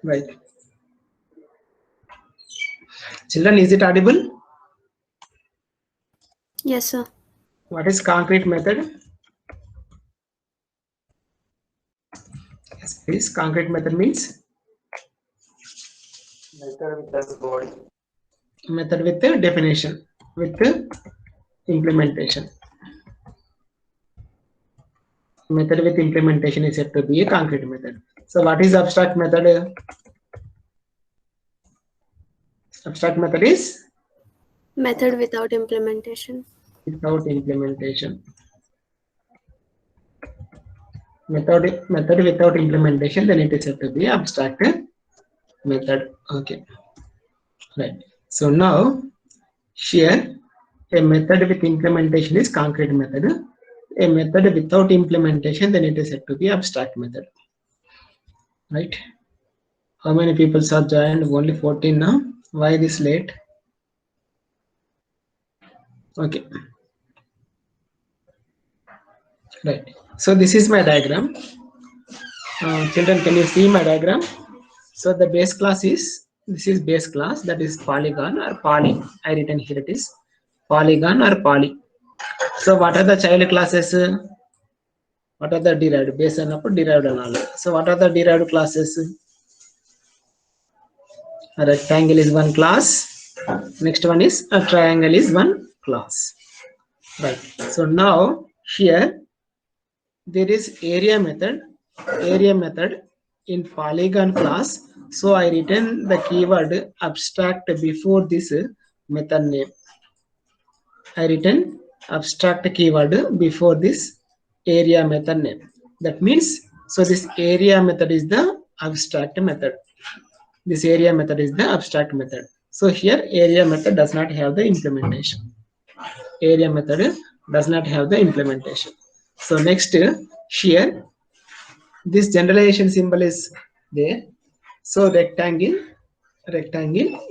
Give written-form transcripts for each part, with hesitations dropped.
Right. Children, is it audible? Yes, sir. What is concrete method? Yes, please. Concrete method means Method with the body. method with the definition, with the implementation. Method with implementation is said to be a concrete method. So what is abstract method? Abstract method is Method without implementation. without implementation. Method without implementation, then it is said to be abstract method. Okay, right. So now here a method with implementation is concrete method. A method without implementation, then it is said to be abstract method. Right? How many people are joined? Only 14 now. Why this late? Okay. Right. So this is my diagram. Children, can you see my diagram? So the base class is, this is base class, that is polygon or poly. I written here it is polygon or poly. So what are the child classes? What are the derived? Base and upper derived and all. So what are the derived classes? A rectangle is one class. Next one is a triangle is one class. Right. So now here there is area method. Area method in polygon class. So I written the keyword abstract before this method name. I written abstract keyword before this area method name. That means, so this area method is the abstract method. This area method is the abstract method. So here area method does not have the implementation. Area method does not have the implementation. So next here this generalization symbol is there. So rectangle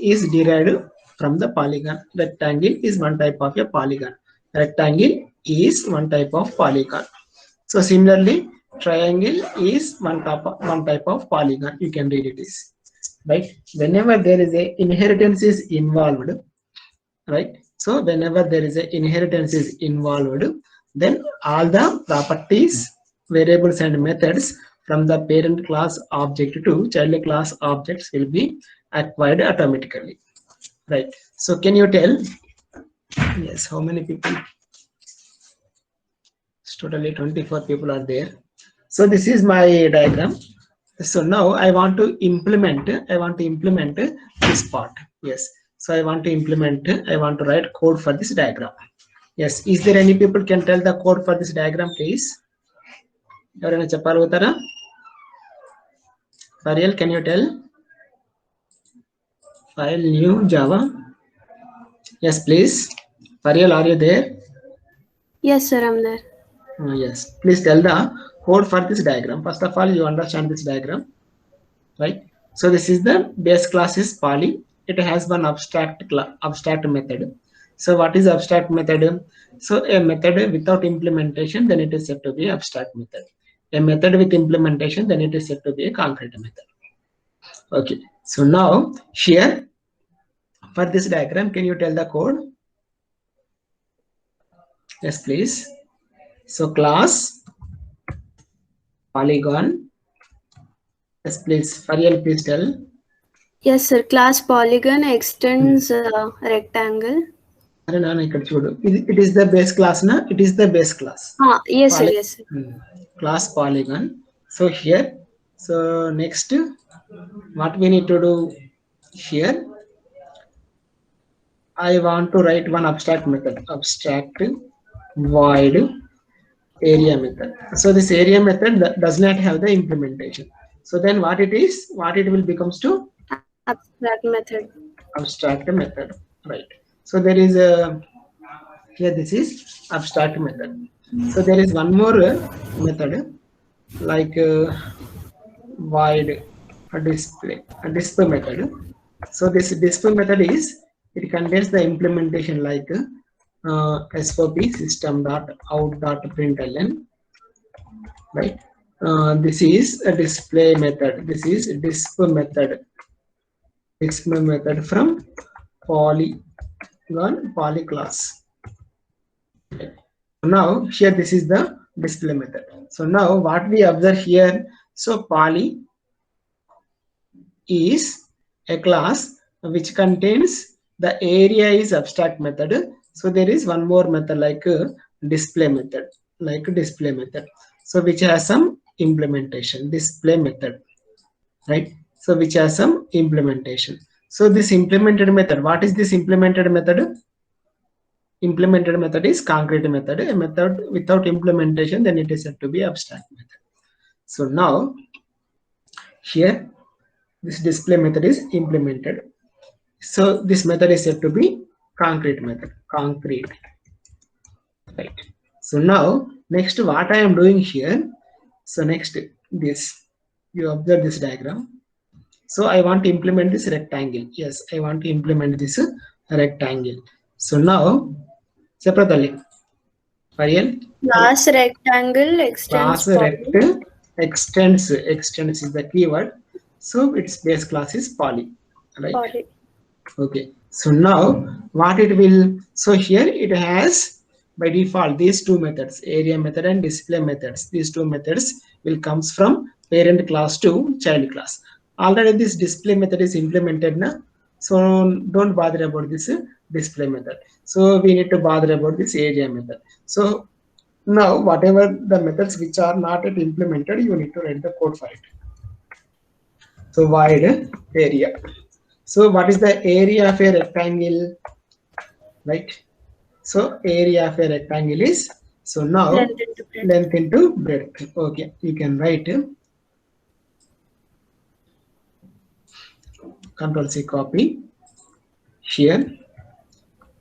is derived from the polygon. Rectangle is one type of a polygon. Rectangle is one type of polygon. So similarly, triangle is one type of polygon. You can read it is right. Whenever there is a inheritance is involved, right? So whenever there is a inheritance is involved, then all the properties, variables and methods from the parent class object to child class objects will be acquired automatically, right? So can you tell, yes, how many people? It's totally 24 people are there. So this is my diagram. So now I want to implement this part. Yes, so I want to write code for this diagram. Yes, is there any people can tell the code for this diagram, please? ఎవరైనా చెప్పగలుగుతారా? Farial, can you tell? File new Java. Yes, please. Farial, are you there? Yes, sir, I'm there. Yes, please tell the code for this diagram. First of all, you understand this diagram, right? So this is the base class is poly. It has one abstract method. So what is abstract method? So a method without implementation, then it is said to be abstract method. A method with implementation, then it is said to be a concrete method. Okay, so now here for this diagram, can you tell the code? Yes, please. So class polygon. Yes, please. Farial, please tell. Yes, sir. Class polygon extends rectangle. It is the base class, na? It is the base class. Yes, sir. Yes, sir. Class polygon. So here, so next, what we need to do here, I want to write one abstract method, abstract void area method. So this area method does not have the implementation. So then what it is, what it will becomes to Abstract method. abstract method, right? So there is a, here this is abstract method. So there is one more method like void display method. So this display method is, it contains the implementation like SOP system.out.println, right? this is a display method. This is disp method. Display method from poly class. Now here this is the display method. So now what we observe here, so poly is a class which contains the area is abstract method. So there is one more method like display method, so which has some implementation, display method, right? So which has some implementation. So this implemented method, what is this implemented method? Implemented method is concrete method. A method without implementation, then it is said to be abstract method. So now here this display method is implemented. So this method is said to be concrete method. Concrete. Right. So now next what I am doing here. So next this, you observe this diagram. So I want to implement this rectangle. Yes, I want to implement this rectangle. So now separately. Class rectangle extends Class rect extends is the keyword. So its base class is poly, right? poly. Okay. So now what it will, so here it has by default these two methods, area method and display methods. These two methods will comes from parent class to child class. Already this display method is implemented now, so don't bother about this display method. So we need to bother about this area method. So now whatever the methods which are not yet implemented, you need to write the code for it. So void area. So what is the area of a rectangle, right? So area of a rectangle is, so now length into breadth. Okay, you can write Control C, copy here,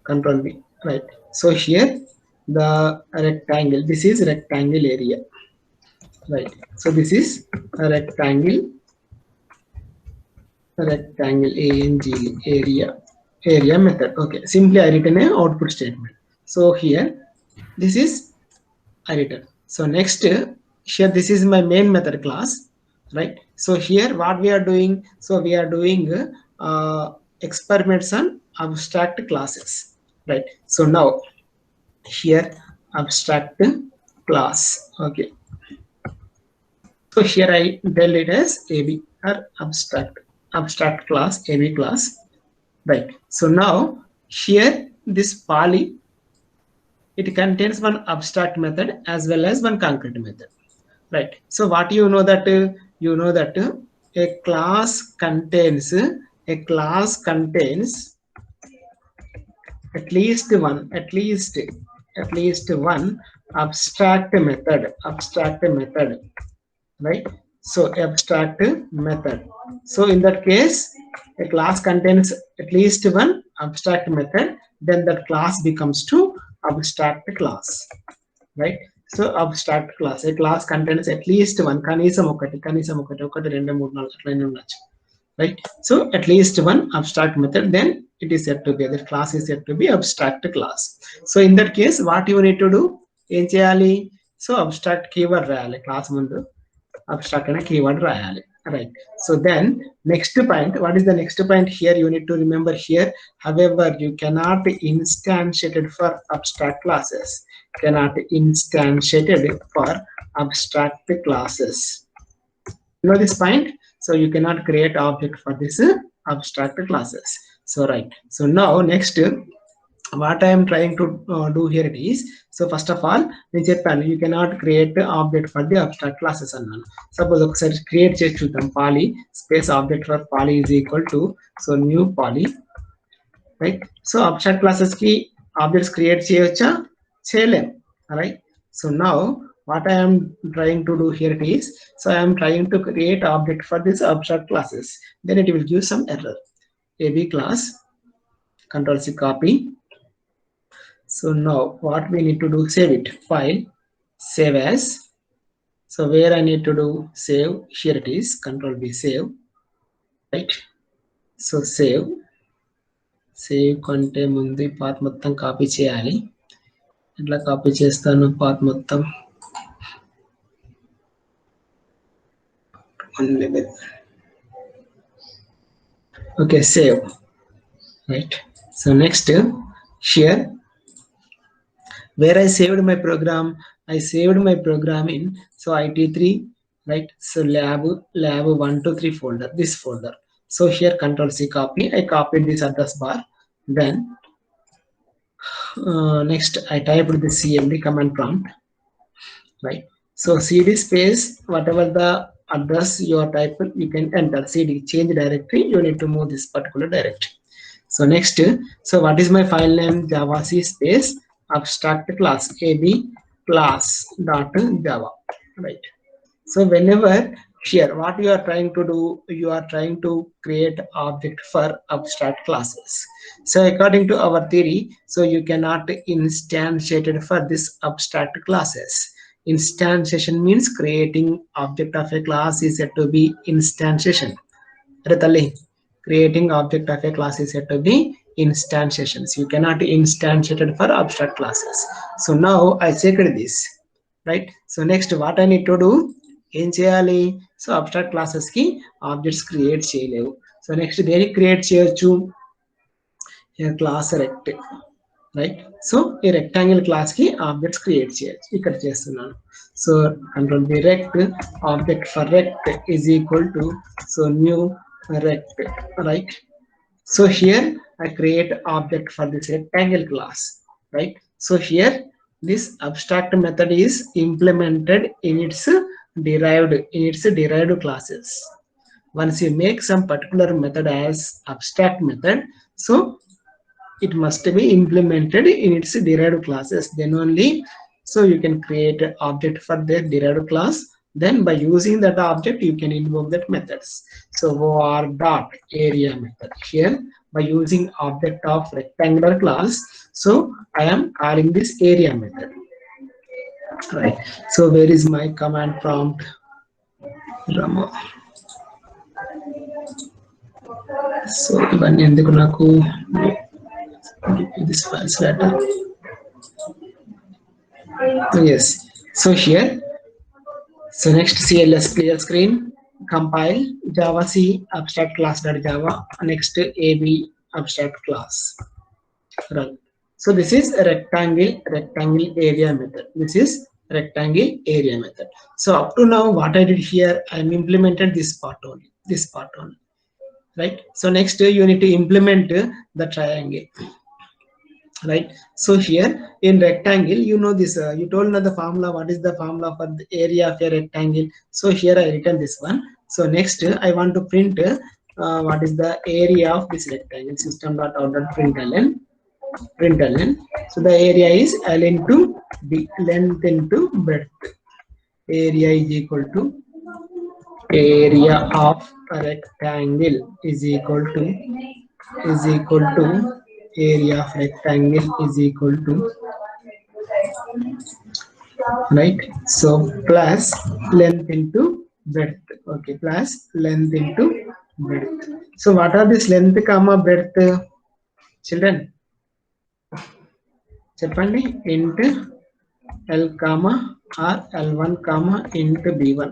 Control V, right? So here the rectangle, this is rectangle area, right? So this is a rectangle ANG area method. Okay, simply I written an output statement. So here this is I written. So next here this is my main method class, right? So here what we are doing, so we are doing experiments on abstract classes, right? So now here abstract class. Okay, so here I tell it as AB or abstract class, AB class, right? So now here this poly, it contains one abstract method as well as one concrete method, right? So what you know that a class contains at least one abstract method, right? So abstract method. So in that case, a class contains at least one abstract method, then that class becomes to abstract class, right? So abstract class, a class contains at least one, kanisam okati 2 3 4 4 right? So at least one abstract method, then it is said to be, the class is said to be abstract class. So in that case, what you need to do, em cheyali, so abstract keyword rayali class mundu, abstract and keyword rayali, right? So then next point, what is the next point here? You need to remember here, however, you cannot instantiate it for abstract classes, for abstract classes. You know this point? So you cannot create object for this abstract classes. So right. So now next, what I am trying to do here it is, so first of all, you cannot create the object for the abstract classes. Suppose create chudam poly space object for poly is equal to, so new poly, right? So abstract classes ki objects create cheyocha, cheyalem, right? So now what I am trying to do here it is, so I am trying to create object for this abstract classes, then it will give some error. AB class, Control C, copy. So now what we need to do, save it, file, save as. So where I need to do save, here it is, Control V, save, right? So save కంటే ముందు ఈ path మొత్తం copy చేయాలి. ఎట్లా copy చేస్తాను path మొత్తం, one level. Okay, save. Right. So next here, where I saved my program, I saved my program in IT3, right? So lab 123 folder, this folder. So here Control C copy, I copied this address bar. Then next I typed the cmd command prompt, right? So cd space whatever the address you are typing, you can enter cd change directory. You need to move this particular directory. So next, so what is my file name? Java C space abstract class ab class dot java, right? So whenever here what you are trying to do, you are trying to create object for abstract classes. So according to our theory, so you cannot instantiate it for this abstract classes. Instantiation means creating object of a class is said to be instantiation. Creating object of a class is said to be instantiations. You cannot instantiate it for abstract classes. So now I checked this, right? So next what I need to do, ఏం చేయాలి? So abstract classes కి objects create చేయలేవు. So next దేనికి create చేయొచ్చు? Class rect, right? So ఈ rectangle class కి objects create చేయొచ్చు. ఇక్కడ చేస్తున్నాను. So control B rect object for rect is equal to so new rect, right? So here I create object for this rectangle class, right? So here this abstract method is implemented in its derived classes. Once you make some particular method as abstract method, so it must be implemented in its derived classes, then only so you can create an object for the derived class. Then by using that object you can invoke that methods. So var dot area method, here by using object of rectangular class, so I am calling this area method, right? So where is my command prompt? Rama. So ivanni enduku naku this files data. Yes, so here, so next CLS clear screen, compile Java C abstract class.java, next AB abstract class, run. So this is a rectangle area method. This is rectangle area method. So up to now what I did here, I implemented this part only, right? So next you need to implement the triangle, right? So here in rectangle, you know this, you told me the formula. What is the formula for the area of a rectangle? So here I written this one. So next I want to print what is the area of this rectangle. System.out.println. So the area is L into B, length into breadth. Area is equal to area of a rectangle is equal to area of rectangle is equal to, right? So plus length into breadth. Okay, plus length into breadth. So what are this length comma breadth, children? Cheppandi. Into L comma or L1 comma into B1,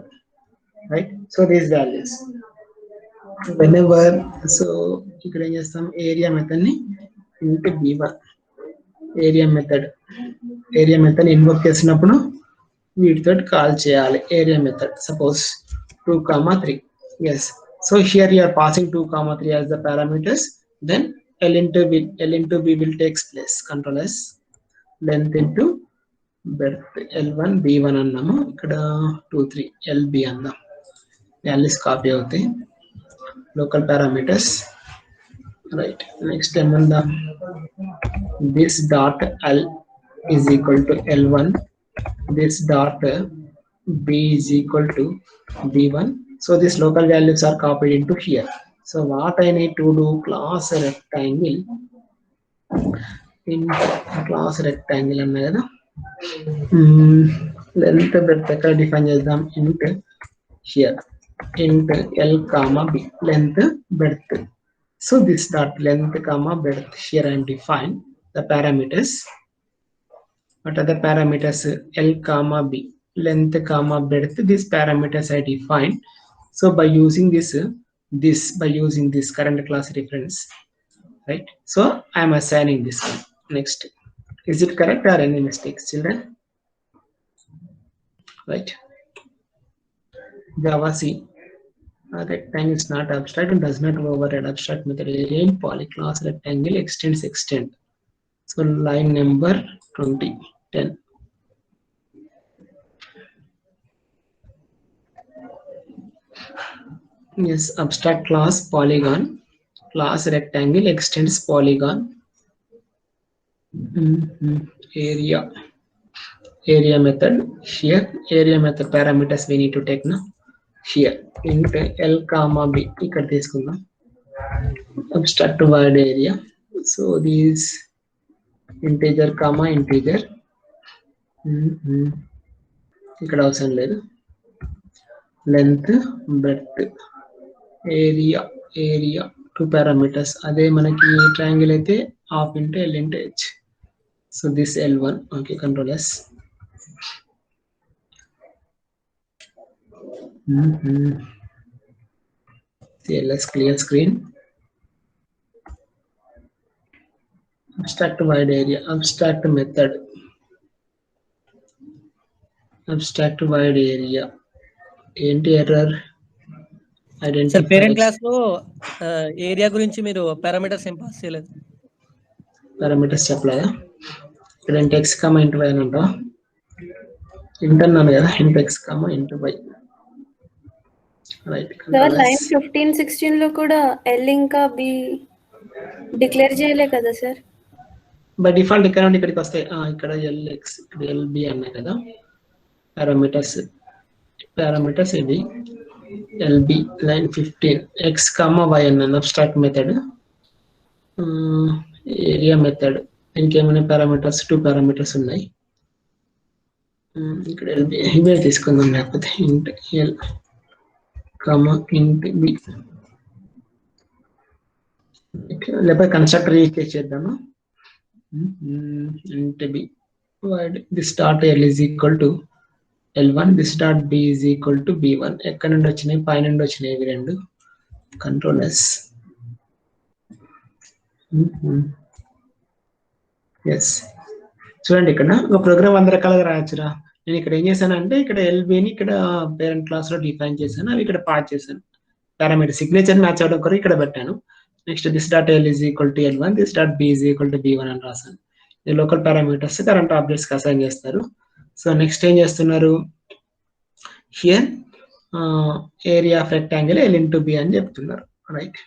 right? So these values whenever, so you can use some area method ni into B1 area method invoke చేసినప్పుడు వీటితో call చేయాలి area method. Suppose 2, 3. Yes, so here you are passing 2, 3 as the parameters. Then L into B will takes place. Control S, length into breadth L1 B1 అన్నాము. ఇక్కడ 2, 3 LB అన్నాం. values copy అవుతాయి. Local parameters, right? Next time on the this dot L is equal to L1, this dot B is equal to B1. So these local values are copied into here. So what I need to do, class rectangle in class rectangle అన్న కదా, length breadth ఎక్కడ define చేద్దాం, into here into L comma B, length breadth. So this dot length comma breadth, here I am defined the parameters. What are the parameters? L comma B, length comma breadth, these parameters I defined. So by using by using this current class reference, right? So I am assigning this one. Next, is it correct or any mistakes, children? Right? Java C. Rectangle is not abstract and does not override abstract method. Area in polyclass rectangle extend. So line number 10. Yes, abstract class polygon. Class rectangle extends polygon. Area method. Here area method parameters we need to take now. Here int L comma B. ఇక్కడ తీసుకుందాం. Abstract wide area. So these integer comma integer. ఇక్కడ అవసరం లేదు. Length, breadth, area 2 parameters. అదే మనకి triangle అయితే half into L into H. So this L1. Okay, control S. CLS clear screen. Abstract wide area, abstract method, abstract wide area. ఏంటి error? Sir parent class లో area గురించి మీరు parameters ఏం pass చేయలేదు. Parameters చెప్పలేదా? ఇక్కడ ఇంట్ x, ఇంట్ y అని ఉంటా. ఇంట్ అన్నాను కదా, ఇంట్ x, ఇంట్ y. రైట్. సార్ లైన్ 15 16 లో కూడా L ఇంకా B డిక్లేర్ చేయలే కదా సార్? బై డిఫాల్ట్ ఇక్కడ నుండి ఇక్కడికి వస్తాయి. ఇక్కడ LX, ఇక్కడ LB అన్నాయి కదా పారామీటర్స్ ఇది LB లైన్ 15 x, y అన్నాను అబ్స్ట్రాక్ట్ మెథడ్. ఏరియా మెథడ్ ఇంకేమైనా పారామీటర్స్ 2 పారామీటర్స్ ఉన్నాయి. ఇక్కడ LB ఇవే తీసుకుందాం, లేకపోతే ఇంట్ L ఇంట్ B లేకపోతే కన్స్ట్రక్టర్ యూజ్ చేద్దాము. int B wide this dot L is equal to L1, this dot B is equal to B1. ఎక్కడ నుండి వచ్చినాయి? పై నుండి వచ్చినాయి ఇవి రెండు. Control S. ఎస్, చూడండి ఇక్కడ ఒక ప్రోగ్రామ్ 100 రకాలుగా రాయొచ్చురా. నేను ఇక్కడ ఏం చేశాను అంటే ఇక్కడ LBని ఇక్కడ పేరెంట్ క్లాస్ లో డిఫైన్ చేశాను, అవి ఇక్కడ పాస్ చేశాను. పారామీటర్ సిగ్నేచర్ మ్యాచ్ అవడం కొరకు ఇక్కడ పెట్టాను. Next this dot L is equal to L1, this dot B is equal to B1 అని రాశాను. ఈ లోకల్ పారామీటర్స్ కరెంట్ ఆబ్జెక్ట్స్ కి అసైన్ చేస్తారు. సో నెక్స్ట్ ఏం చేస్తున్నారు? Here area of rectangle L into B అని చెప్తున్నారు. రైట్.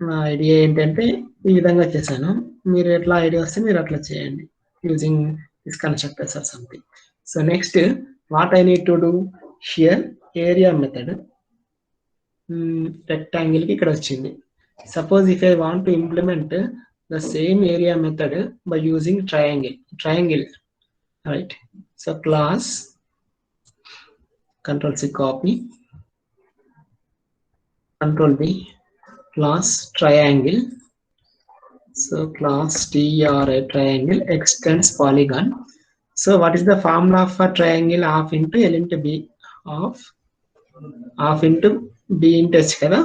నా ఐడియా ఏంటంటే ఈ విధంగా చేశాను. మీరు ఎట్లా ఐడియా వస్తే మీరు అట్లా చేయండి using this constructors or something. So next what I need to do here area method rectangle కి ఇక్కడ వచ్చింది. Suppose if I want to implement the same area method by using triangle, right? So class control C copy, control V, class triangle. So class triangle extends polygon. So what is the formula of a triangle? Half into L into B, half into B into H kada.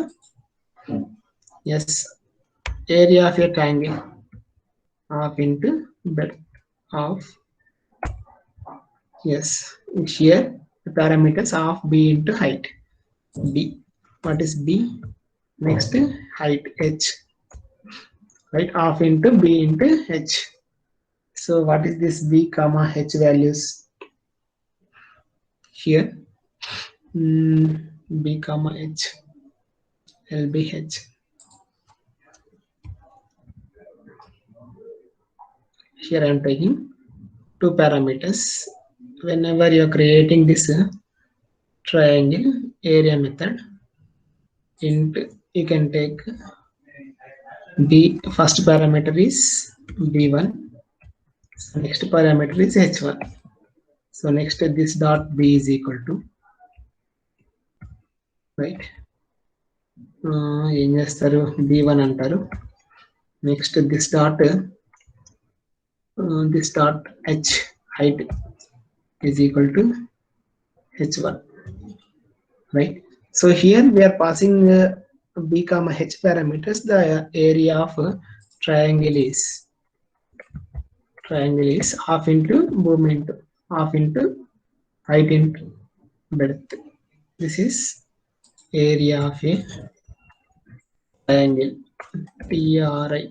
Yes, area of a triangle half into breadth of, yes, here the parameters of B into height. B, what is B? Next height H, right? Half into B into H. So what is this B comma H values here? B comma H, LBH. Here I am taking 2 parameters. Whenever you are creating this triangle area method, you can take B. First parameter is B1. So next parameter is H1. So next this dot B is equal to, right? ఏం చేస్తారు? B1 అంటారు. Next this dot H height is equal to H1, right? So here we are passing b comma h parameters. The area of triangle is half into boom into half into height into breadth. This is area of a triangle, TRI.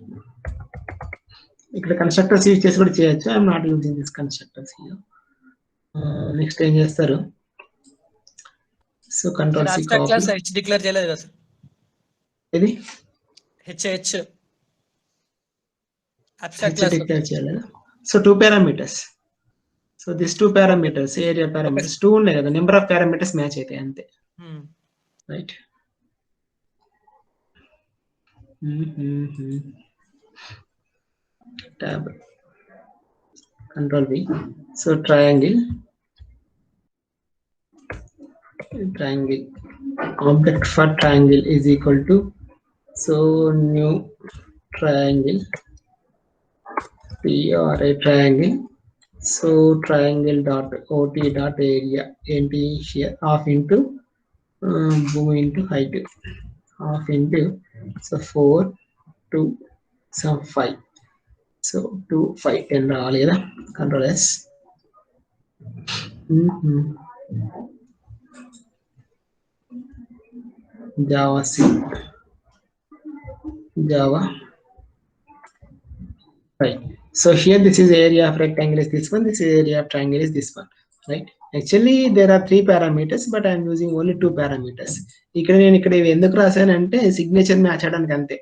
ఇక్కడ constructors use చేసి కూడా చేయొచ్చు. I'm not using this constructors here. Next ఏం చేస్తారు? So control C copy. Class H declare చేయలేదు కదా sir? ఇది H abstract class declare చేయాలి. So 2 parameters. So this 2 parameters, area parameters 2 ఉన్నాయి కదా, నెంబర్ ఆఫ్ parameters మ్యాచ్ అవుతాయి అంతే, right? tab control V. So triangle object for triangle is equal to, so new triangle, or a triangle. So triangle dot ot dot area enti here half into boom into height, half into, so 4 2 some 5, so 2 5 10 రావాలి కదా. Control S. Java C, Java, right? So here this is area of rectangle is this one, this is area of triangle is this one, right? Actually there are 3 parameters, but I am using only 2 parameters. ఇక్కడ నేను ఇక్కడ ఎందుకు రాశానంటే signature match అవడానికి అంతే.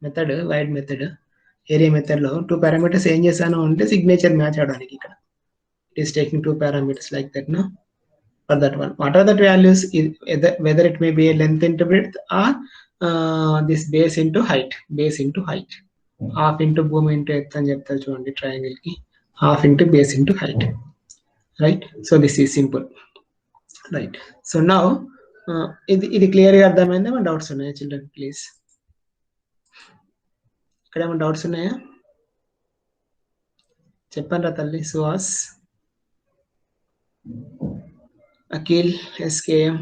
Method wide method, area method లో 2 parameters ఏం చేశాను అంటే సిగ్నేచర్ మ్యాచ్ అవడానికి. ఇక్కడ it is taking 2 parameters like that, no? For that one, what are the values? Whether it may be a length into breadth or this base into height, half into boom into width అని చెప్తారు చూడండి triangle కి, half into base into height, right? So this is simple, right? So now ఇది clear గా అర్థమైందా? ఏమైనా doubts ఉన్నాయా children? Please, ఇక్కడ ఏమైనా డౌట్స్ ఉన్నాయా చెప్పండి రా తల్లి. Suhas, Akhil, SKM,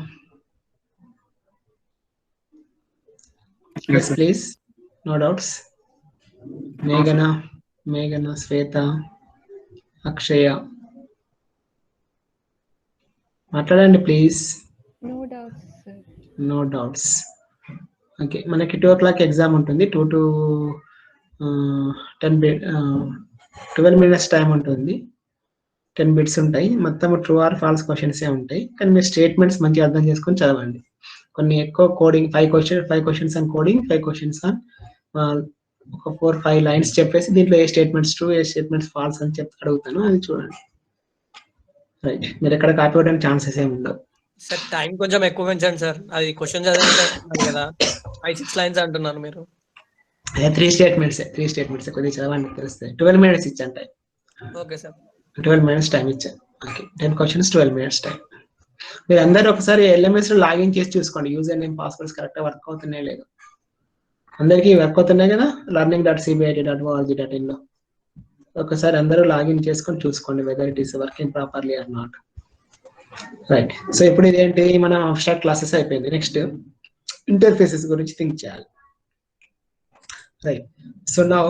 yes please, no doubts. Meghana, Sweta, Akshaya, మాట్లాడండి ప్లీజ్. No doubts. ఓకే, మనకి 2 o'clock ఎగ్జామ్ ఉంటుంది. 2 to 12 minutes టైం ఉంటుంది. 10 బిట్స్ ఉంటాయి. మొత్తం ట్రూ ఆర్ ఫాల్స్ క్వశ్చన్స్ ఉంటాయి. కానీ మీరు స్టేట్మెంట్స్ మంచిగా అర్థం చేసుకొని చదవండి. కొన్ని ఎక్కువ coding 5 questions on coding, 5 questions on ఒక 4-5 లైన్స్ చెప్పేసి దీంట్లో ఏ స్టేట్మెంట్స్ ట్రూ, ఏ స్టేట్మెంట్స్ ఫాల్స్ అని చెప్పి అడుగుతాను, అది చూడండి, రైట్? మీరు ఎక్కడ కాపీ అవ్వడానికి ఛాన్సెస్ ఏమి ఉండవు. సార్ టైం కొంచెం ఎక్కువ పెంచండి సార్, అది క్వశ్చన్ చదవాలి కదా, 5-6 లైన్స్ అంటున్నారు మీరు. అదే 3 statements కొద్దిగా చదవండి తెలుస్తాయి. 12 minutes ఇచ్చాను time. Okay sir, 12 minutes time ఇచ్చాను. Okay, 10 questions 12 minutes time. మీరు అందరూ ఒకసారి LMS లో లాగిన్ చేసి చూసుకోండి, యూజర్ నేమ్ పాస్వర్డ్స్ కరెక్ట్గా వర్క్ అవుతున్నాయి లేదు. అందరికీ వర్క్ అవుతున్నాయి కదా learning.cbit.org.in లో. ఒకసారి అందరూ లాగిన్ చేసుకొని చూసుకోండి whether it is working properly are not, right? So ఇప్పుడు ఇదేంటి, మన అబ్స్ట్రాక్ట్ క్లాసెస్ అయిపోయింది. నెక్స్ట్ ఇంటర్ఫేసెస్ గురించి థింక్ చేయాలి, right? So now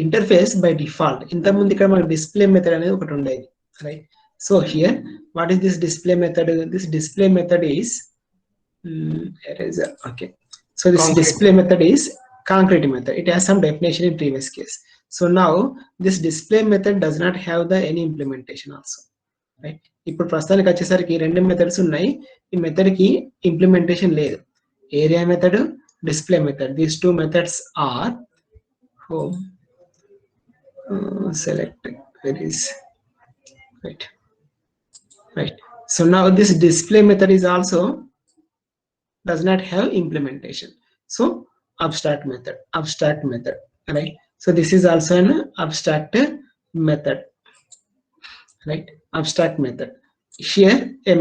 interface by default, ఇంతకుముందు ఇక్కడ మనకు డిస్ప్లే మెథడ్ అనేది ఒకటి ఉండేది, right? So here what is this display method? This display method is eraser. Okay, so this display method is concrete method. It has some definition in previous case. So now this display method does not have the any implementation also, right? ఇప్పుడు ప్రస్తుతానికి వచ్చేసరికి 2 methods ఉన్నాయి. ఈ method కి implementation లేదు. Area method, display method. These 2 methods are home, select, where is, right? So now this display method is also does not have implementation. So abstract method, right? So this is also an abstract method, right? Abstract method. Here a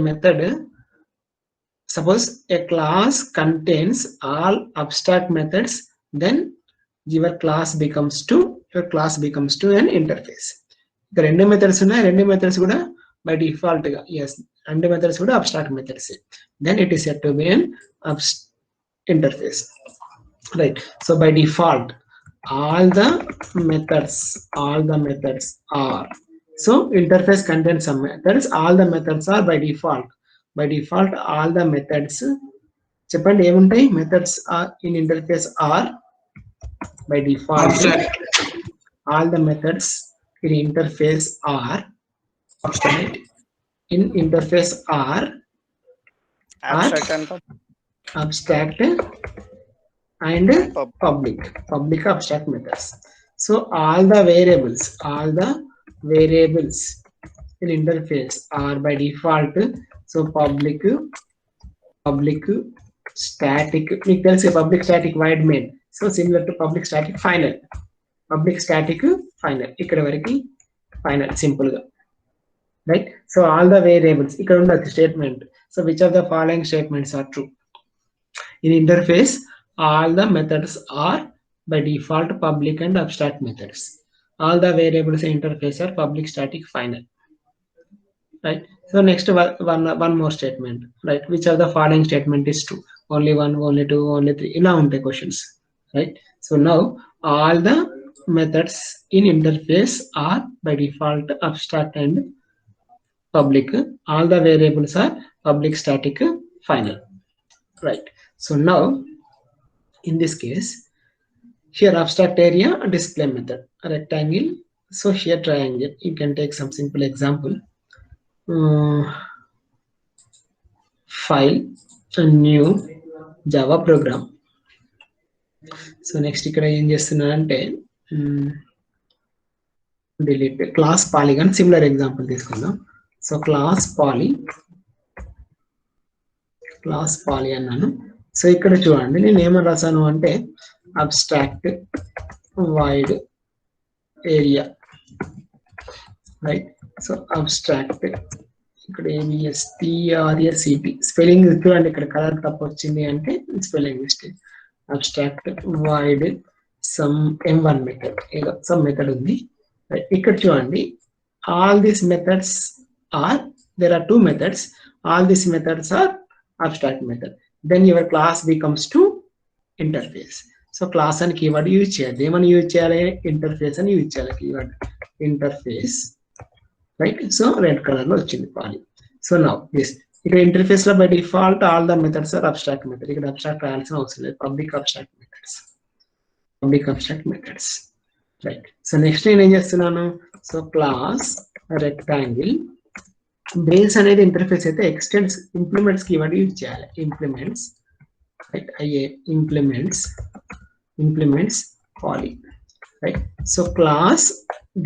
method, suppose a class contains all abstract methods, then your class becomes to an interface. The 2 methods ఉన్నాయి, 2 methods కూడా by default, yes, and methods would abstract methods. Then it is said to be an interface, right? So by default, all the methods are, so interface contains some methods. All the methods are by default. By default, all the methods. చెప్పండి ఏముంటాయి methods are in interface are by default. Abstract. All the methods in interface are abstract. In interface are Abstract and abstract and public abstract methods. So all the variables in interface are by default. So public static, మీకు తెలిసే public static void main, so similar to public static final. ఇక్కడ వరకు final simple గా, right? So all the variables, ఇక్కడ ఉన్న statement, so which of the following statements are true? In interface, all the methods are by default public and abstract methods. All the variables in interface are public, static, final, right? So next one more statement, right? Which of the following statement is true? Only one, only two, only three. Ila unte questions, right? So now all the methods in interface are by default abstract and public. All the variables are public, static, final, right? So now in this case, here abstract area, display method, rectangle. So here triangle. You can take some simple example. File, a new Java program. So next ఇక్కడ ఏం చేస్తున్నా అంటే delete class polygon. Similar example తీసుకుందాం. So class poly అన్నాను. So ఇక్కడ చూడండి నేను ఏమని రాసాను అంటే abstract void area, right? So abstract, ఇక్కడ ABSTRACT స్పెల్లింగ్ చూడండి, ఇక్కడ కలర్ తప్పు వచ్చింది అంటే spelling mistake. abstract void some m1 method, ఏదో some method ఉంది, right? ఇక్కడ చూడండి all these methods are, there are two methods, all these methods are abstract method. Then your class becomes to interface. So class and keyword use చేయాలి. ఏమని use చేయాలి? Interface అని use చేయాలి, keyword interface, right? So red colour లో వచ్చింది poly. So now this, ఇక్కడ interface లో by default all the methods are abstract method. ఇక్కడ అబ్స్ట్రాక్ట్ రాయాల్సిన అవసరం లేదు, public abstract methods, right? So next నేను ఏం చేస్తున్నాను, సో క్లాస్ రెక్టాంగిల్ బేస్ అనేది ఇంటర్ఫేస్ అయితే ఎక్స్టెండ్స్ ఇంప్లిమెంట్స్ కీవర్డ్ యూజ్ చేయాలి. Implements, right? implements poly, right? So class,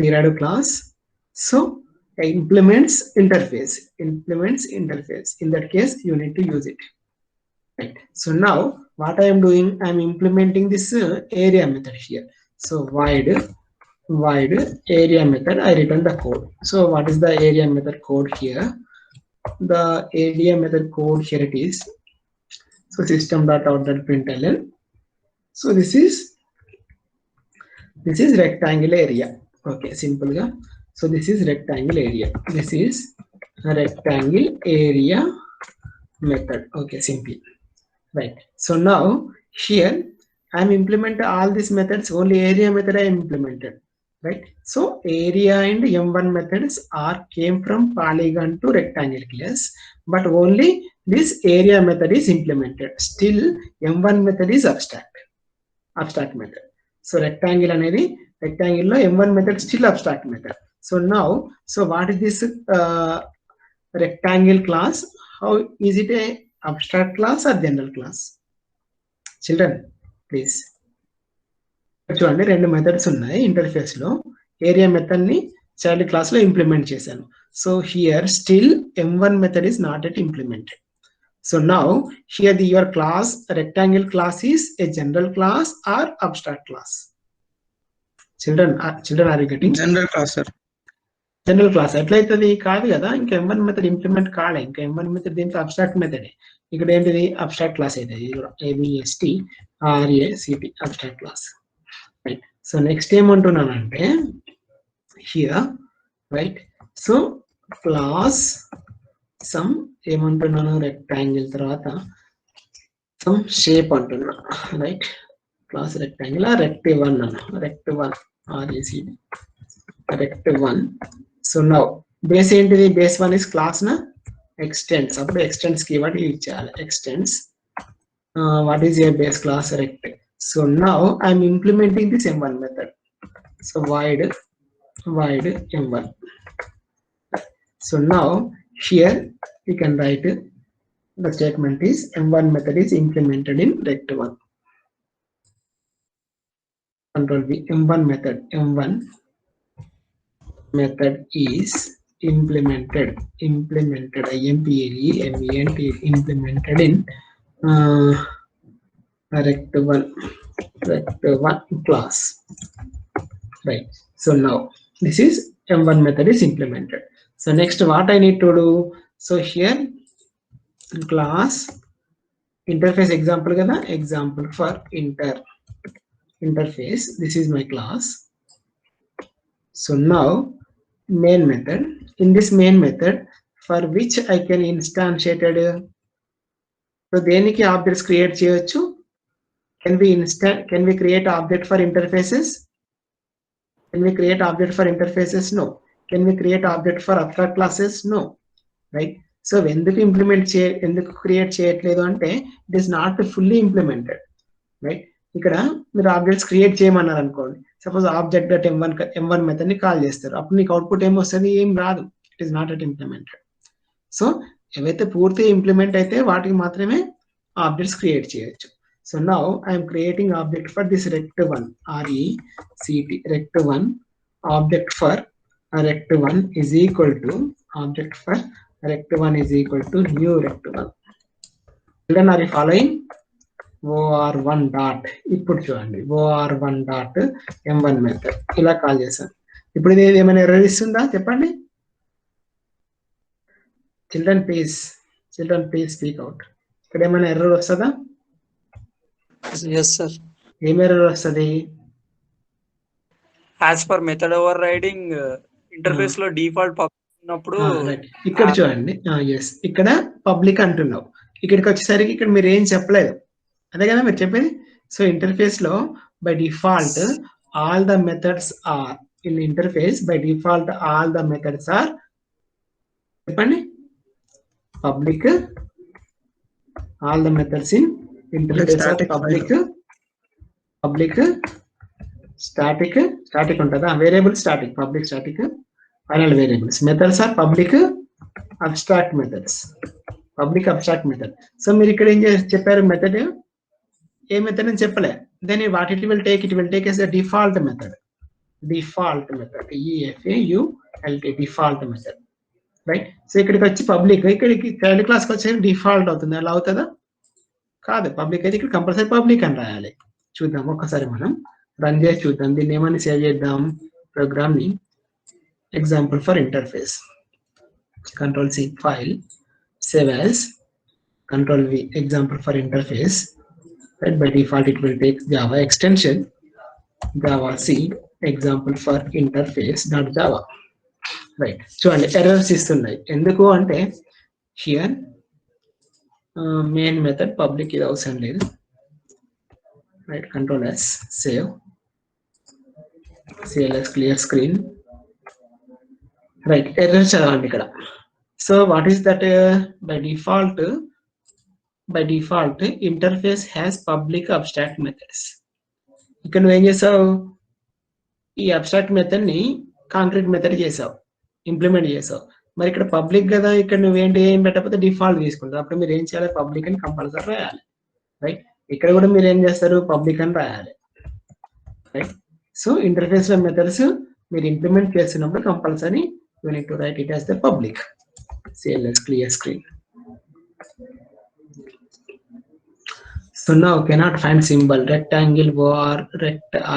derived class, so implements interface. In that case you need to use it, right? So now what I am doing, I am implementing this area method here. So void area method, I return the code. So what is the area method code here? The area method code here it is. So system.out.println. So this is rectangle area. Okay, simple ga. So this is rectangle area. This is a rectangle area method. Okay, simple, right? So now here I am implement all these methods. Only area method I implemented, right? So area and m1 methods are came from polygon to rectangle class, but only this area method is implemented. Still m1 method is abstract method. So rectangle అనేది rectangle లో m1 method still abstract method. So now, so what is this rectangle class? How is it a abstract class or general class? Children, please. చూడండి రెండు methods ఉన్నాయి interface లో. Area method ని child class లో implement చేశాను. So here still m1 method is not yet implemented. So now here your class rectangle class is a general class or abstract class? Children are you getting? General class, sir. General class ఎట్లయితది? కాదు కదా, ఇంకా m1 method implement కాలే, ఇంకా m1 method దీంట్లో abstract method. ఇక్కడ ఏంటిది? Abstract class అయితే ABSTRACT abstract class, right? So next ఏమంటున్నానంటే here, right? So class some ఏమంటున్నాను రెక్టాంగిల్ తర్వాత సమ్ షేప్ అంటున్నా రైట్ క్లాస్ రెక్టాంగిల్ రెక్ట్1 అన్న rect one RECT rect one so now base ఏంటిది బేస్ 1 ఇస్ క్లాస్ నా ఎక్స్టెండ్స్ అప్పుడు ఎక్స్టెండ్స్ కీవర్డ్ యూజ్ చేయాలి extends what is your base class rect. So now I'm implementing this m1 method. So void m1. So now here you can write the statement is m1 method is implemented in rect1. Control V m1 method is implemented implemented in rect1 class, right? So now this is m1 method is implemented. So next what I need to do, so here class interface example kada example for interface, this is my class. So now main method, in this main method for which I can instantiated, so దేనికి objects create చేయొచ్చు, can we create object for interfaces? Can we create object for interfaces? No. Can we create object for abstract classes? No, right? So ఎందుకు ఎందుకు create చేయట్లేదు అంటే it is not fully implemented, right? ఇక్కడ మీరు objects create చేయమన్నారు అనుకోండి, suppose object dot m1 method ని call చేస్తారు, అప్పుడు నీకు అవుట్పుట్ ఏం వస్తుంది, ఏం రాదు, it is not at implemented. So ఏవైతే పూర్తి ఇంప్లిమెంట్ అయితే వాటికి మాత్రమే ఆబ్జెక్ట్స్ క్రియేట్ చేయొచ్చు. So now I'm creating object for this rect1 RECT rect1 object for rect1 is equal to object for rect1 is equal to new rect1. Children, are you following? or1 dot ఇప్పుడు చూడండి or1 dot m1 method ఇలా call చేశాను. ఇప్పుడు ఇది ఏమైనా error ఇస్తుందా చెప్పండి. Children please speak out. ఇక్కడ ఏమైనా ఎర్రర్ వస్తుందా? yes sir, ఏం ఎర్రర్ వస్తుంది? as per method overriding interface లో డిఫాల్ట్ పబ్లిక్ ఉన్నప్పుడు ఇక్కడ చూడండి ఎస్ ఇక్కడ పబ్లిక్ అంటున్నావు, ఇక్కడికి వచ్చేసరికి ఇక్కడ మీరు ఏం చెప్పలేదు, అదే కదా మీరు చెప్పేది. సో ఇంటర్ఫేస్ లో by default all the methods are in interface, by default all the methods are చెప్పండి public, all the methods in interface are public static ఉంటుందా, variable static, public static, final variables, methods are public abstract methods, public abstract method. So మీరు ఇక్కడ ఏం చెప్పారు, method ఏ method అని చెప్పలే, then what it will take as the default method EFAULT default method, right? So ఇక్కడికి వచ్చి public, ఇక్కడికి చైల్డ్ క్లాస్కి వచ్చేసి డిఫాల్ట్ అవుతుంది, అలా అవుతుందా? కాదు, పబ్లిక్ అయితే ఇక్కడ కంపల్సరీ పబ్లిక్ అని రాయాలి. చూద్దాం ఒక్కసారి మనం రన్ చేసి చూద్దాం, దీన్ని ఏమని సేవ్ చేద్దాం ప్రోగ్రామ్ ని, example for interface, Ctrl C file, save as, Ctrl V example for interface, right? By default it will take Java extension, Java C example for interface.java, right? చూడండి ఎర్రర్స్ ఇస్తున్నాయి, ఎందుకు అంటే హియర్ మెయిన్ మెథడ్ పబ్లిక్ ఇది అవసరం లేదు, right? Ctrl S save, CLS clear screen, right? Error చదవండి ఇక్కడ. So what is that? by default interface has public abstract methods. ఇక్కడ నువ్వు ఏం చేసావు, ఈ అబ్స్ట్రాక్ట్ మెథడ్ ని కాంక్రీట్ మెథడ్ చేసావు, ఇంప్లిమెంట్ చేసావు. మరి ఇక్కడ పబ్లిక్ కదా, ఇక్కడ నువ్వేంటి ఏం పెట్టకపోతే డిఫాల్ట్ తీసుకుంటావు, అప్పుడు మీరు ఏం చేయాలి, పబ్లిక్ అని కంపల్సరీ రాయాలి, రైట్? ఇక్కడ కూడా మీరు ఏం చేస్తారు, పబ్లిక్ అని రాయాలి, రైట్? సో ఇంటర్ఫేస్ లో మెథడ్స్ మీరు ఇంప్లిమెంట్ చేస్తున్నప్పుడు compulsory you need to right it as the public. CLS clear screen. So now cannot find symbol rectangle or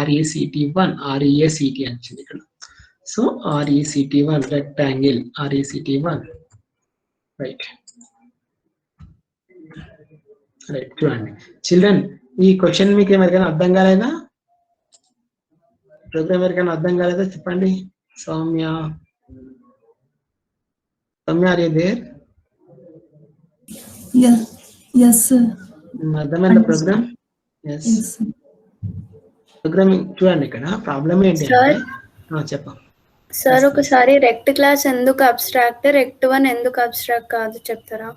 RECT1 actually. So RECT1 rectangle RECT1, right? Right. చూడండి children, ఈ question మీకు ఎవరికైనా అర్థం కాలేదా, program ఎవరికైనా అర్థం కాలేదా చెప్పండి. Soumya, Soumya, are you there? Yes, sir. అర్థమైందా program? Yes, Yes, sir. Programming చూడండి. ఇక్కడ ప్రాబ్లం ఏంటి అంటే చెప్ప సార్ ఒకసారి రెక్ట్ క్లాస్ ఎందుకు అబ్స్ట్రాక్ట్, రెక్ట్ 1 ఎందుకు అబ్స్ట్రాక్ట్ కాదు చెప్తారా?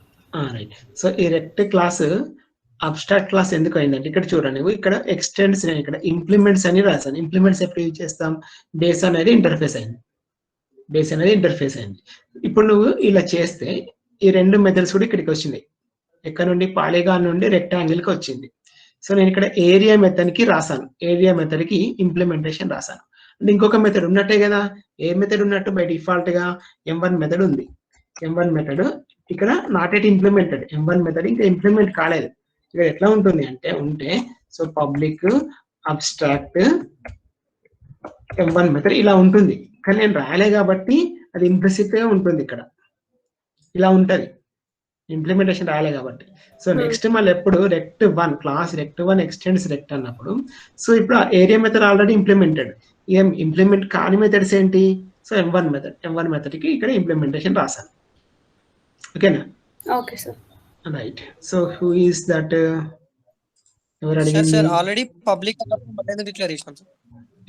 రైట్. సో ఈ రెక్ట్ క్లాస్ అబ్స్ట్రాక్ట్ క్లాస్ ఎందుకు అయిందంటే ఇక్కడ చూడండి, ఇక్కడ ఎక్స్టెండ్స్ నేను ఇక్కడ ఇంప్లిమెంట్స్ అని రాశాను. ఇంప్లిమెంట్స్ ఎప్పుడు యూజ్ చేస్తాం? బేస్ అనేది ఇంటర్ఫేస్ అయింది. బేస్ అనేది ఇంటర్ఫేస్ అయింది. ఇప్పుడు నువ్వు ఇలా చేస్తే ఈ రెండు మెథడ్స్ కూడా ఇక్కడికి వచ్చినాయి. ఎక్కడ నుండి? పాలిగాన్ నుండి రెక్టాంగిల్ కి వచ్చింది. సో నేను ఇక్కడ ఏరియా మెథడ్ కి రాశాను, ఏరియా మెథడ్ కి ఇంప్లిమెంటేషన్ రాశాను. అంటే ఇంకొక మెథడ్ ఉన్నట్టే కదా. ఏ మెథడ్ ఉన్నట్టు? బై డిఫాల్ట్ గా M1 మెథడ్ ఉంది. M1 మెథడ్ ఇక్కడ not at implemented. M1 method ఇంకా ఇంప్లిమెంట్ కాలేదు. ఇక్కడ ఎట్లా ఉంటుంది అంటే so public abstract M1 method ఇలా ఉంటుంది. కానీ నేను రాయలే కాబట్టి అది ఇంప్లిసిట్ గా ఉంటుంది. ఇక్కడ ఇలా ఉంటది, ఇంప్లిమెంటేషన్ రాయలే కాబట్టి. సో నెక్స్ట్ మళ్ళీ ఎప్పుడు రెక్ట్ 1 క్లాస్ రెక్ట్ 1 ఎక్స్టెండ్స్ రెక్ట్ అన్నప్పుడు, సో ఇప్పుడు ఆ ఏరియా మెథడ్ ఆల్రెడీ ఇంప్లిమెంటెడ్. ఏం ఇంప్లిమెంట్ కాని మెథడ్స్ ఏంటి? సో M1 మెథడ్ కి ఇక్కడ ఇంప్లిమెంటేషన్ రాశాను. ఓకేనా? Okay sir. Right. So who is that? ఎవరు అడిగింది? సార్ ఆల్రెడీ పబ్లిక్ అన్నప్పుడు మళ్ళీ ఎందుకు డిక్లేర్ చేసినాం సార్?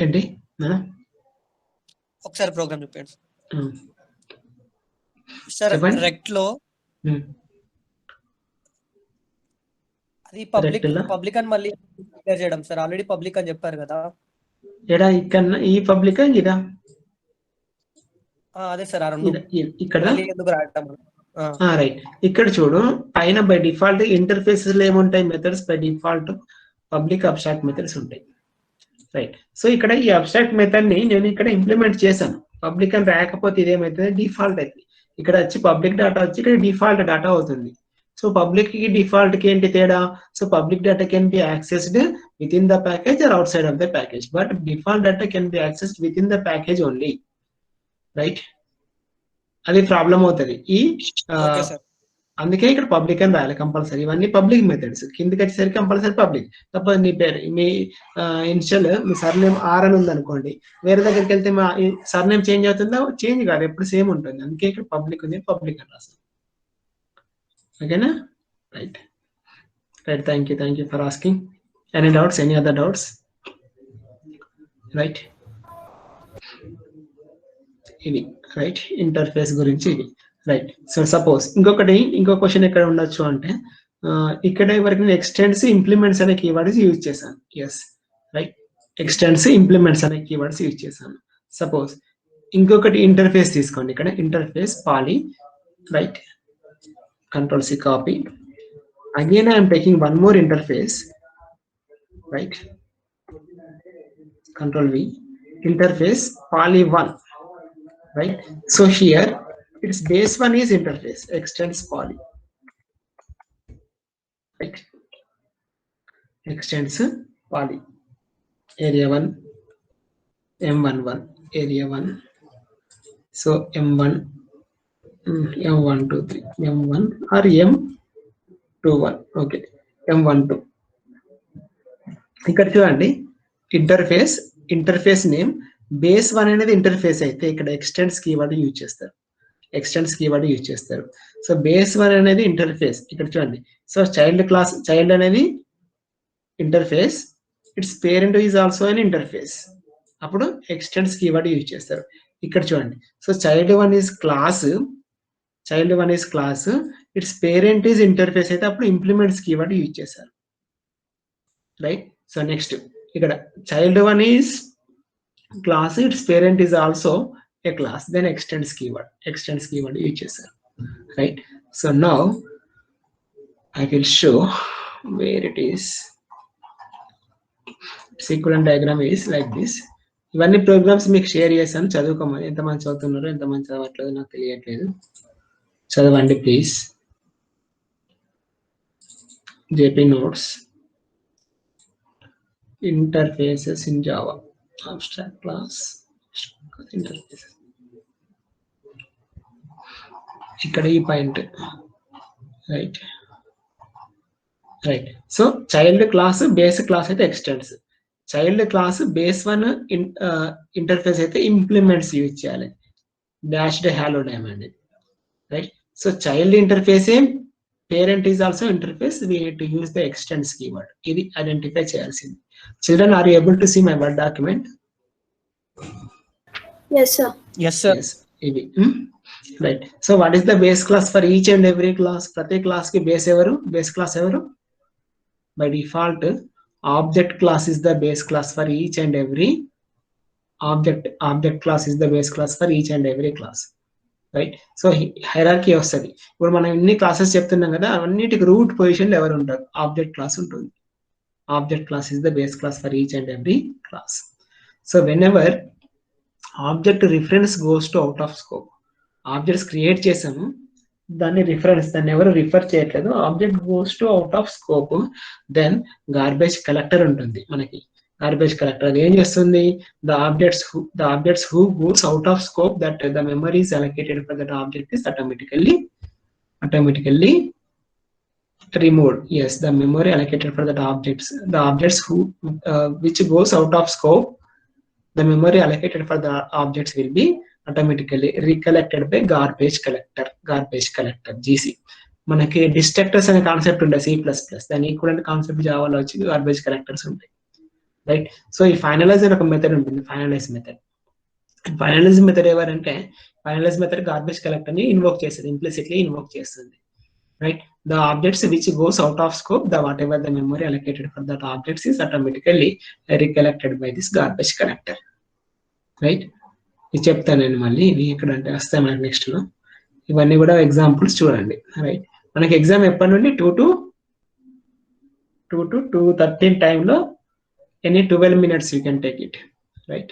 ఏంటి? ఒకసారి ప్రోగ్రామ్ చెప్పండి సార్. రెక్ట్ లో అది పబ్లిక్ అని మళ్ళీ డిక్లేర్ చేయడం సార్. ఆల్రెడీ పబ్లిక్ అని చెప్పారు కదా. ఎడా ఇక్కడ ఈ పబ్లిక్ ఇదా? అదే సార్. ఆ రెండు ఇక్కడ ఎందుకు రాయడం? రైట్. ఇక్కడ చూడు, పైన బై డిఫాల్ట్ ఇంటర్ఫేసెస్ లో ఏముంటాయి? Methods by default public abstract methods ఉంటాయి. రైట్. సో ఇక్కడ ఈ అబ్స్ట్రాక్ట్ మెథడ్ ని నేను ఇక్కడ ఇంప్లిమెంట్ చేశాను. పబ్లిక్ అని రాకపోతే ఇదేమైతుంది? డిఫాల్ట్ అవుతుంది. ఇక్కడ వచ్చి పబ్లిక్ డేటా వచ్చి ఇక్కడ డిఫాల్ట్ డేటా అవుతుంది. సో పబ్లిక్ కి డిఫాల్ట్ కి ఏంటి తేడా? So public data can be accessed within the package or outside of the package, but default data can be accessed within the package only. Right. అది problem అవుతుంది. అందుకే ఇక్కడ public అని రాయాలి compulsory. ఇవన్నీ public methods. కిందకి వచ్చేసరికి compulsory public. తప్ప నీ పేరు, మీ ఇనిషియల్, మీ సర్నేమ్ ఆర్ అని ఉంది అనుకోండి, వేరే దగ్గరికి వెళ్తే మా సర్నేమ్ చేంజ్ అవుతుందా? చేంజ్ కాదు, ఎప్పుడు సేమ్ ఉంటుంది. అందుకే ఇక్కడ పబ్లిక్ ఉంది, పబ్లిక్ అని రాస్తాం. ఓకేనా? Right. Right. Thank you for asking. Any doubts? Any other doubts? Right. ఇది రైట్ ఇంటర్ఫేస్ గురించి ఇది. రైట్. సో సపోజ్ ఇంకో క్వశ్చన్ ఎక్కడ ఉండొచ్చు అంటే, ఇక్కడ వరకు నేను ఎక్స్టెండ్స్ ఇంప్లిమెంట్స్ అనే కీవర్డ్స్ యూజ్ చేశాను. Yes, right. ఎక్స్టెండ్స్ ఇంప్లిమెంట్స్ అనే కీవర్డ్స్ యూజ్ చేశాను. సపోజ్ ఇంకొకటి ఇంటర్ఫేస్ తీసుకోండి. ఇక్కడ interface poly. Right. Control C, copy. Again I am taking one more interface. Right. Control V. Interface poly 1. Right. So here its base one is interface extends poly. Right. Extends poly. Area 1 M11 area 1. So M1 M1 2 3 M1 or M21. Okay. M12. ఇక్కడ చూడండి, interface name base 1 అనేది interface అయితే ఇక్కడ extends keyword use చేస్తారు. So base 1 అనేది interface. ఇక్కడ చూడండి, so child అనేది interface, its parent is also an interface. అప్పుడు ఎక్స్టెండ్స్ కీవర్డ్ యూజ్ చేస్తారు. ఇక్కడ చూడండి, so child 1 is class, its parent is interface అయితే అప్పుడు ఇంప్లిమెంట్స్ కీవర్డ్ యూజ్ చేశారు. రైట్. సో నెక్స్ట్ ఇక్కడ child 1 is class, its parent is also a class, then extends keyword use చేశారు. Right. So now I will show where it is. Equivalent diagram is like this. ఇవన్నీ programs మీకు share చేశాను, చదువుకోమని. ఎంతమంది చదువుతున్నారో ఎంతమంది చదవట్లేదు నాకు తెలియట్లేదు. చదవండి please. JP notes, interfaces in Java, abstract class, interfaces. ఇక్కడ ఈ point. Right. So child class base class అయితే extends, child class base 1 interface అయితే ఇంప్లిమెంట్స్ యూజ్ చేయాలి. Dashed hollow diamond. right? So child interface same, parent is also interface. We need to use the extends keyword. ఇది identify చేయాల్సింది. Children, are you able to see my Word document? Yes, sir. Yes, sir. Yes, ఇది. Right. So what is the base class for each and every class? ప్రతి class కి base ఎవరు? Base class ఎవరు? By default, object class is the base class for each and every object class is the base class for each and every class. Right. So hierarchy వస్తుంది. ఇప్పుడు మనం ఇన్ని classes చెప్తున్నాం కదా, అన్నిటికి రూట్ పొజిషన్లో ఎవరు ఉంటారు? ఆబ్జెక్ట్ క్లాస్ ఉంటుంది. Object class is the base class for each and every class. So whenever object reference goes to out of scope, objects create చేసాము, దాన్ని రిఫరెన్స్, దాన్ని ఎవరు రిఫర్ చేయట్లేదు, object goes to out of scope, then garbage collector ఉంటుంది మనకి. Garbage collector అది ఏం చేస్తుంది? The objects who goes out of scope that the memory is allocated for that object is automatically removed. Yes, the memory allocated for that the objects who which goes out of scope, the memory allocated for the objects will be automatically recollected by garbage collector GC. మనకి డిస్ట్రక్టర్స్ అనే concept ఉండే C++, దాని equivalent concept జావాలో వచ్చి garbage collectors ఉంటాయి. Right. So ఈ finalise అనే ఒక method ఉంటుంది, ఫైనలైజ్ మెథడ్ ఎవరంటే, ఫైనలైజ్ మెథడ్ గార్బేజ్ కలెక్టర్ ని ఇన్వోక్ చేస్తుంది, ఇంప్లిసిట్లీ ఇన్వోక్ చేస్తుంది. Right. The objects which goes out of scope, the what ever the memory allocated for that objects is automatically recollected by this garbage collector. Right. ఇది చెప్తాను నేను మళ్ళీ, ఇవి ఇక్కడ అంటే వస్తాయి మనకి నెక్స్ట్ లో. ఇవన్నీ కూడా ఎగ్జాంపుల్స్ చూడండి. రైట్. మనకి ఎగ్జామ్ ఎప్పటి నుండి 2 to 2:13 టైంలో any 12 minutes you can take it, right?